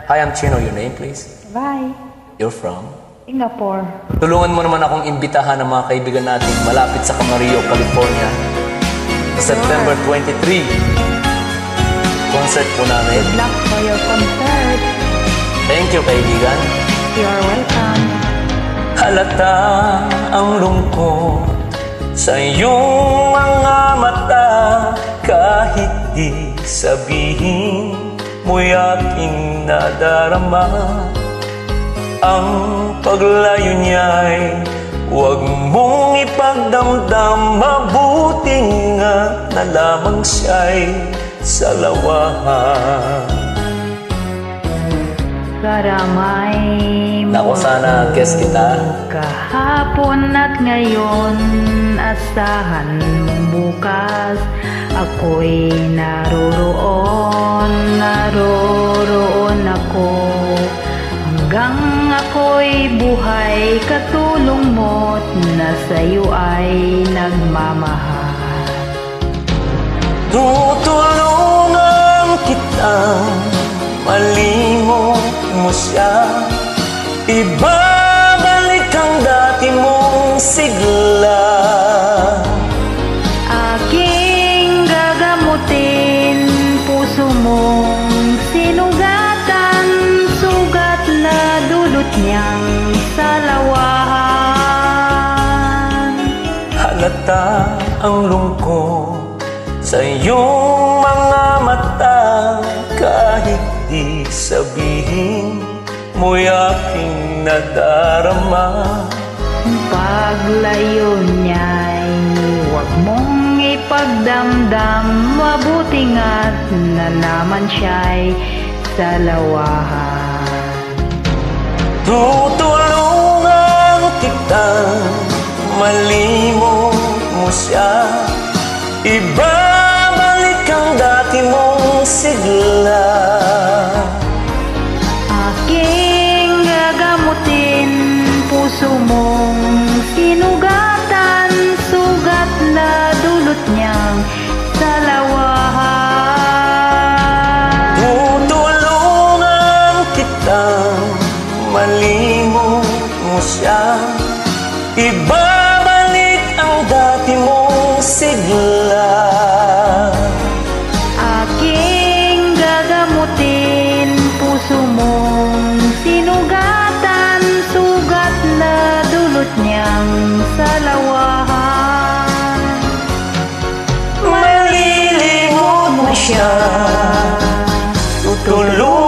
Hi, I'm Chino. Your name, please? Bye. You're from? Singapore. Tulungan mo naman akong imbitahan ng mga kaibigan natin malapit sa Camarillo, California. Sa September 23. Concert po namin. Good luck for your concert. Thank you, kaibigan. You're welcome. Halata ang lungkot sa iyong mga mata, kahit di sabihin mo'y aking nadarama. Ang paglayo niya'y huwag mong ipagdamdam, mabuti nga na lamang siya'y salawahan. Karamay Naku, mo sana guess kita. kahapon at ngayon, asahan mong bukas ako'y naroroon ako. Hanggang ako'y buhay, katulong mo't na sa'yo ay nagmamahal. Tutulungan kitang malimot mo siya, ibabalik ang dati mong sigla. Aking gagamutin puso mong sinugatan, sugat na dulot niyang salawahan. Halata ang lungkot sa iyong mga mata, kahit di sabihin mo'y aking nadarama. Paglayo niya'y huwag mong ipagdamdam, mabuti nga't na naman siya'y salawahan. Tutulungan kitang malimot mo siya, ibabalik ang dati mong sigla. Aking gagamutin puso mong sinugatan, sugat na dulot niyang salawahan. Tutulungan kitang malimot mo siya, ibabalik ang dati mong sigla. Aking gagamutin puso mong sinugatan, sugat na dulot niyang salawahan. Malilimot mo siya, tutulungan